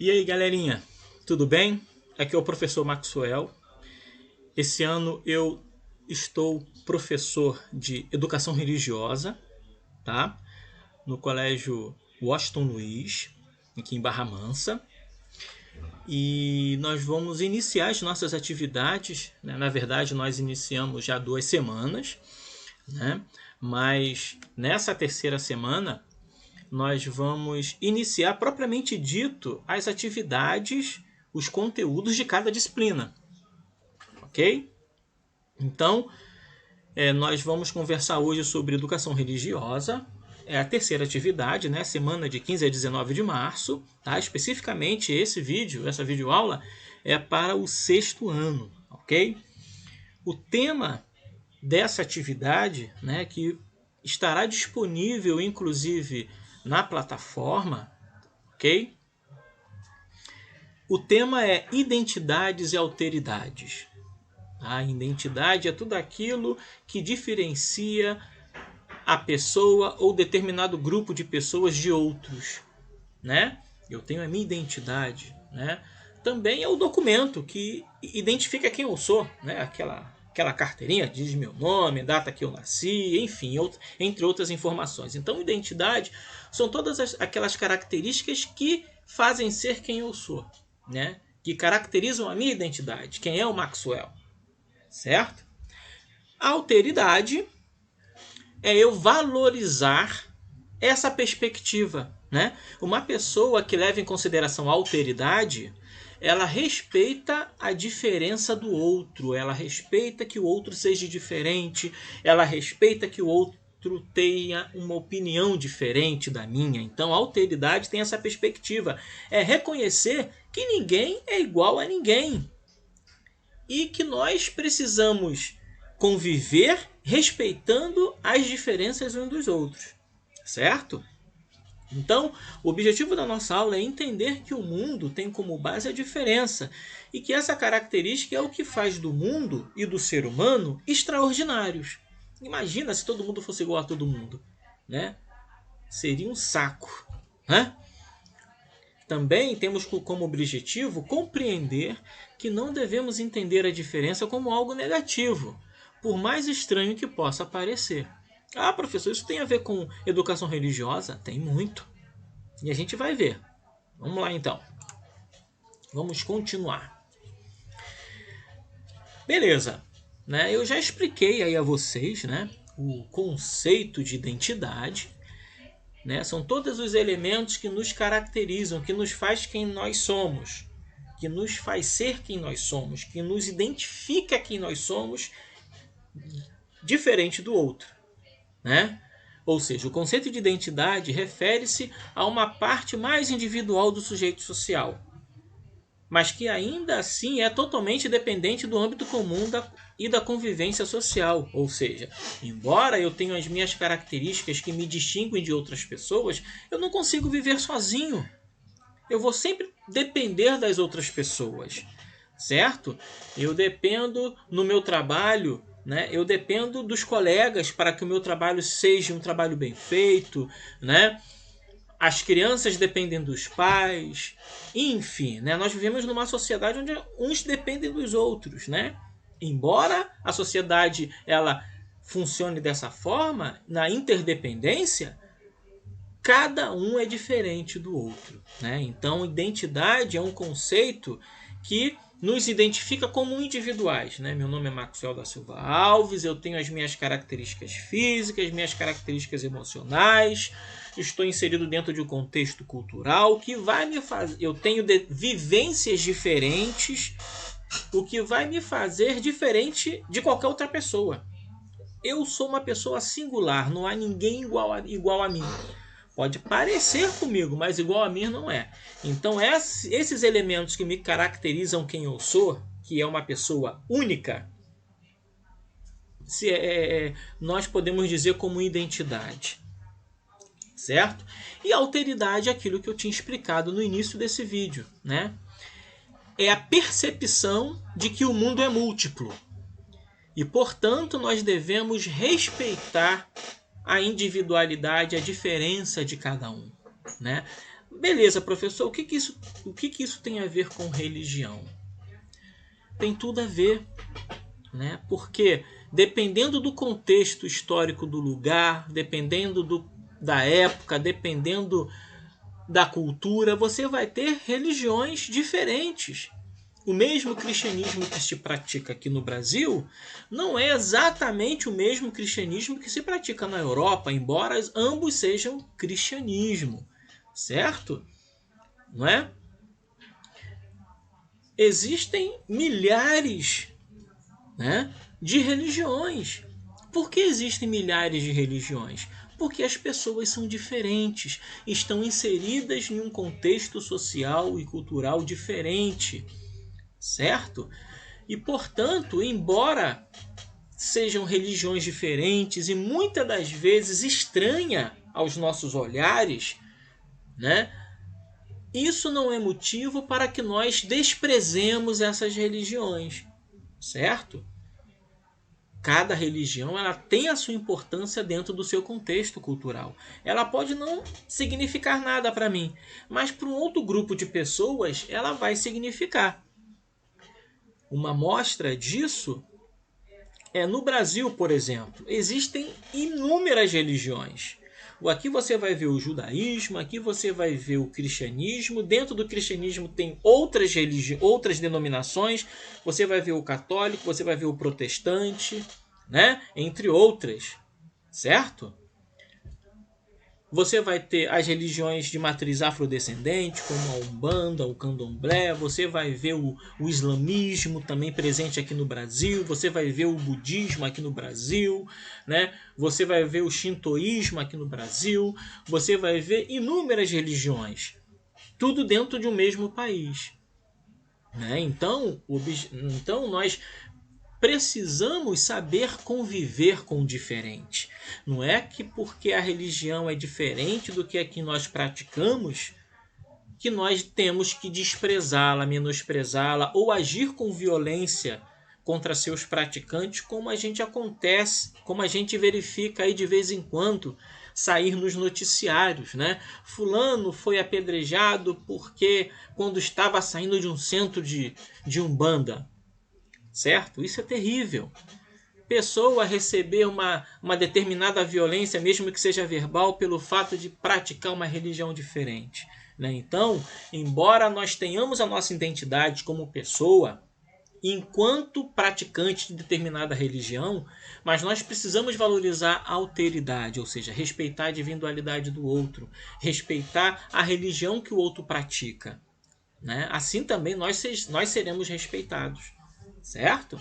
E aí, galerinha, tudo bem? Aqui é o professor Maxwell. Esse ano eu estou professor de educação religiosa, tá? No colégio Washington Luiz, aqui em Barra Mansa. E nós vamos iniciar as nossas atividades, né? Na verdade, nós iniciamos já 2 semanas, né? Mas nessa terceira semana nós vamos iniciar propriamente dito as atividades, os conteúdos de cada disciplina, ok? Então, nós vamos conversar hoje sobre educação religiosa, é a terceira atividade, né? Semana de 15 a 19 de março, tá? Especificamente essa videoaula é para o 6º ano, ok? O tema dessa atividade, né, que estará disponível inclusive na plataforma, ok? O tema é identidades e alteridades. A identidade é tudo aquilo que diferencia a pessoa ou determinado grupo de pessoas de outros, né? Eu tenho a minha identidade, né? Também é o documento que identifica quem eu sou, né? Aquela carteirinha que diz meu nome, data que eu nasci, enfim, entre outras informações. Então, identidade são todas aquelas características que fazem ser quem eu sou, né? Que caracterizam a minha identidade, quem é o Maxwell, certo? A alteridade é eu valorizar essa perspectiva, né? Uma pessoa que leva em consideração a alteridade, ela respeita a diferença do outro, ela respeita que o outro seja diferente, ela respeita que o outro tenha uma opinião diferente da minha. Então a alteridade tem essa perspectiva, é reconhecer que ninguém é igual a ninguém e que nós precisamos conviver respeitando as diferenças uns dos outros, certo? Então, o objetivo da nossa aula é entender que o mundo tem como base a diferença e que essa característica é o que faz do mundo e do ser humano extraordinários. Imagina se todo mundo fosse igual a todo mundo, né? Seria um saco, né? Também temos como objetivo compreender que não devemos entender a diferença como algo negativo, por mais estranho que possa parecer. Ah, professor, isso tem a ver com educação religiosa? Tem muito. E a gente vai ver. Vamos lá, então. Vamos continuar. Beleza. Né? Eu já expliquei aí a vocês, né, o conceito de identidade. Né? São todos os elementos que nos caracterizam, que nos faz quem nós somos, que nos faz ser quem nós somos, que nos identifica quem nós somos, diferente do outro, né? Ou seja, o conceito de identidade refere-se a uma parte mais individual do sujeito social, mas que ainda assim é totalmente dependente do âmbito comum e da convivência social. Ou seja, embora eu tenha as minhas características que me distinguem de outras pessoas, eu não consigo viver sozinho. Eu vou sempre depender das outras pessoas, certo? Eu dependo no meu trabalho, né? Eu dependo dos colegas para que o meu trabalho seja um trabalho bem feito, né? As crianças dependem dos pais, enfim, né? Nós vivemos numa sociedade onde uns dependem dos outros, né? Embora a sociedade ela funcione dessa forma, na interdependência, cada um é diferente do outro, né? Então, identidade é um conceito que nos identifica como individuais, né? Meu nome é Maxwell da Silva Alves, eu tenho as minhas características físicas, minhas características emocionais, estou inserido dentro de um contexto cultural que vai me fazer, eu tenho vivências diferentes, o que vai me fazer diferente de qualquer outra pessoa. Eu sou uma pessoa singular, não há ninguém igual a mim. Pode parecer comigo, mas igual a mim não é. Então esses elementos que me caracterizam quem eu sou, que é uma pessoa única, nós podemos dizer como identidade. Certo? E alteridade é aquilo que eu tinha explicado no início desse vídeo, né? É a percepção de que o mundo é múltiplo. E, portanto, nós devemos respeitar a individualidade, a diferença de cada um, né? Beleza, professor, o que que isso tem a ver com religião? Tem tudo a ver, né? Porque dependendo do contexto histórico do lugar, dependendo da época, dependendo da cultura, você vai ter religiões diferentes. O mesmo cristianismo que se pratica aqui no Brasil não é exatamente o mesmo cristianismo que se pratica na Europa, embora ambos sejam cristianismo, certo? Não é? Existem milhares, né, de religiões. Por que existem milhares de religiões? Porque as pessoas são diferentes, estão inseridas em um contexto social e cultural diferente, certo? E, portanto, embora sejam religiões diferentes e muitas das vezes estranha aos nossos olhares, né? Isso não é motivo para que nós desprezemos essas religiões, certo? Cada religião ela tem a sua importância dentro do seu contexto cultural. Ela pode não significar nada para mim, mas para um outro grupo de pessoas ela vai significar. Uma mostra disso é no Brasil, por exemplo. Existem inúmeras religiões. Aqui você vai ver o judaísmo, aqui você vai ver o cristianismo. Dentro do cristianismo tem outras denominações. Você vai ver o católico, você vai ver o protestante, né? Entre outras, certo? Você vai ter as religiões de matriz afrodescendente, como a Umbanda, o Candomblé. Você vai ver o islamismo também presente aqui no Brasil. Você vai ver o budismo aqui no Brasil, né? Você vai ver o shintoísmo aqui no Brasil. Você vai ver inúmeras religiões. Tudo dentro de um mesmo país, né? Então nós precisamos saber conviver com o diferente. Não é que porque a religião é diferente do que a que nós praticamos que nós temos que desprezá-la, menosprezá-la ou agir com violência contra seus praticantes, como a gente verifica aí de vez em quando sair nos noticiários, né? Fulano foi apedrejado porque quando estava saindo de um centro de Umbanda. Certo? Isso é terrível. Pessoa receber uma determinada violência, mesmo que seja verbal, pelo fato de praticar uma religião diferente, né? Então, embora nós tenhamos a nossa identidade como pessoa, enquanto praticante de determinada religião, mas nós precisamos valorizar a alteridade, ou seja, respeitar a individualidade do outro, respeitar a religião que o outro pratica, né? Assim também nós seremos respeitados. Certo?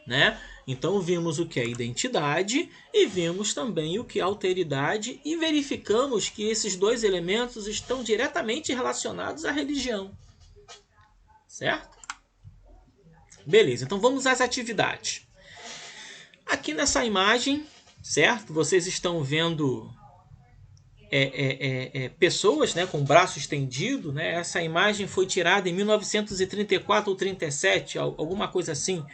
Né? Então vimos o que é identidade e vimos também o que é alteridade e verificamos que esses dois elementos estão diretamente relacionados à religião. Certo? Beleza, então vamos às atividades. Aqui nessa imagem, certo? Vocês estão vendo pessoas, né, com o braço estendido, né? Essa imagem foi tirada em 1934 ou 37, alguma coisa assim,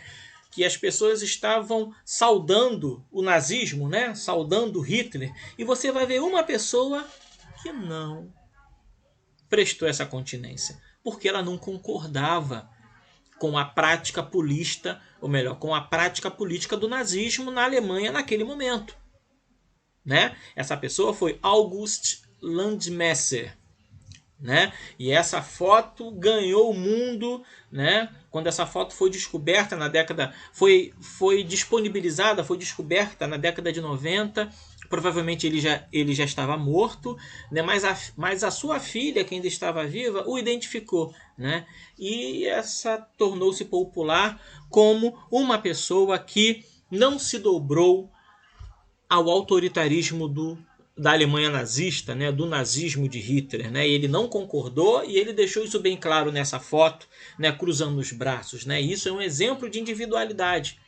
que as pessoas estavam saudando o nazismo, né? Saudando Hitler, e você vai ver uma pessoa que não prestou essa continência, porque ela não concordava com a prática política, ou melhor, com a prática política do nazismo na Alemanha naquele momento. Né? Essa pessoa foi August Landmesser, né? E essa foto ganhou o mundo, né? Quando essa foto foi descoberta na década, foi disponibilizada, foi descoberta na década de 90. Provavelmente ele já estava morto, né? Mas a sua filha, que ainda estava viva, o identificou, né? E essa tornou-se popular como uma pessoa que não se dobrou ao autoritarismo da Alemanha nazista, né, do nazismo de Hitler, né? Ele não concordou e ele deixou isso bem claro nessa foto, né, cruzando os braços, né? Isso é um exemplo de individualidade,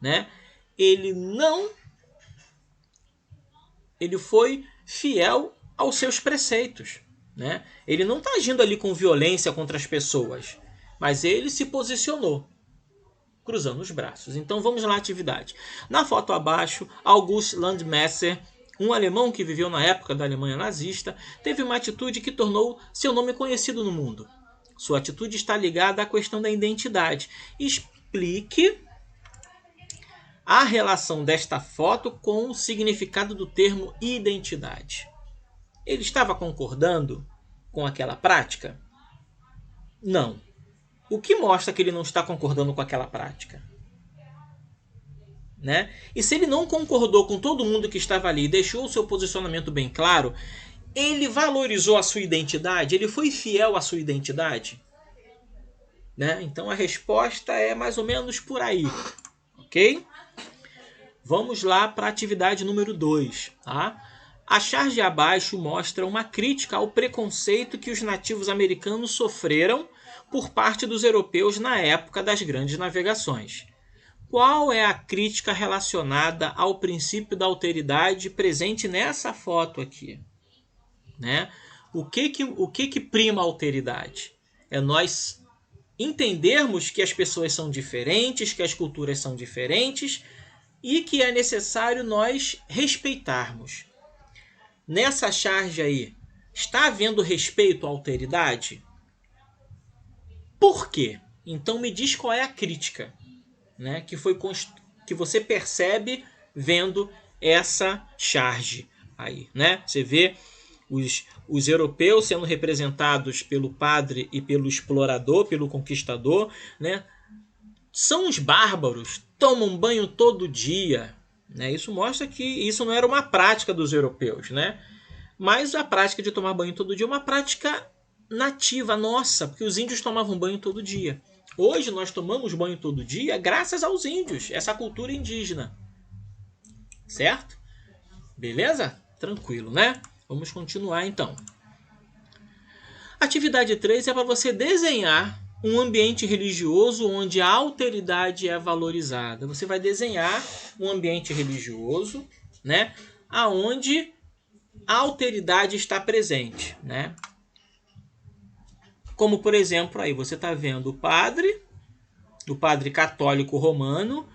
né? Ele foi fiel aos seus preceitos, né? Ele não está agindo ali com violência contra as pessoas, mas ele se posicionou, cruzando os braços. Então vamos lá à atividade. Na foto abaixo, August Landmesser, Um alemão que viveu na época da Alemanha nazista teve uma atitude que tornou seu nome conhecido no mundo. Sua atitude está ligada à questão da identidade. Explique a relação desta foto com o significado do termo identidade. Ele estava concordando com aquela prática? Não. O que mostra que ele não está concordando com aquela prática? Né? E se ele não concordou com todo mundo que estava ali e deixou o seu posicionamento bem claro, ele valorizou a sua identidade? Ele foi fiel à sua identidade? Né? Então a resposta é mais ou menos por aí. Ok? Vamos lá para a atividade número 2. Tá? A charge abaixo mostra uma crítica ao preconceito que os nativos americanos sofreram por parte dos europeus na época das grandes navegações. Qual é a crítica relacionada ao princípio da alteridade presente nessa foto aqui? Né? O que prima a alteridade? É nós entendermos que as pessoas são diferentes, que as culturas são diferentes e que é necessário nós respeitarmos. Nessa charge aí, está havendo respeito à alteridade? Por quê? Então me diz qual é a crítica, né, que você percebe vendo essa charge aí, né? Você vê os europeus sendo representados pelo padre e pelo explorador, pelo conquistador, né? São os bárbaros, tomam banho todo dia, né? Isso mostra que isso não era uma prática dos europeus, né? Mas a prática de tomar banho todo dia é uma prática nativa nossa, porque os índios tomavam banho todo dia. Hoje nós tomamos banho todo dia graças aos índios, essa cultura indígena. Certo? Beleza? Tranquilo, né? Vamos continuar então. Atividade 3 é para você desenhar um ambiente religioso onde a alteridade é valorizada. Você vai desenhar um ambiente religioso, né, aonde a alteridade está presente, né? Como, por exemplo, aí você está vendo o padre católico romano,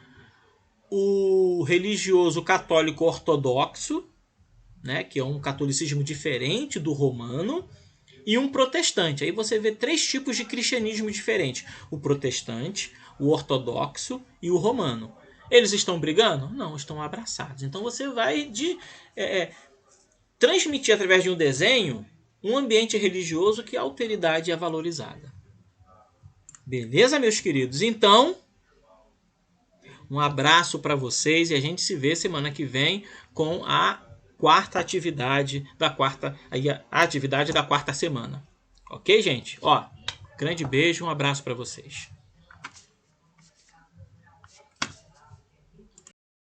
o religioso católico ortodoxo, né, que é um catolicismo diferente do romano, e um protestante. Aí você vê 3 tipos de cristianismo diferentes: o protestante, o ortodoxo e o romano. Eles estão brigando? Não, estão abraçados. Então você vai transmitir através de um desenho um ambiente religioso que a alteridade é valorizada. Beleza, meus queridos? Então, um abraço para vocês e a gente se vê semana que vem com a quarta atividade da quarta, a atividade da quarta semana. Ok, gente? Ó, grande beijo, um abraço para vocês.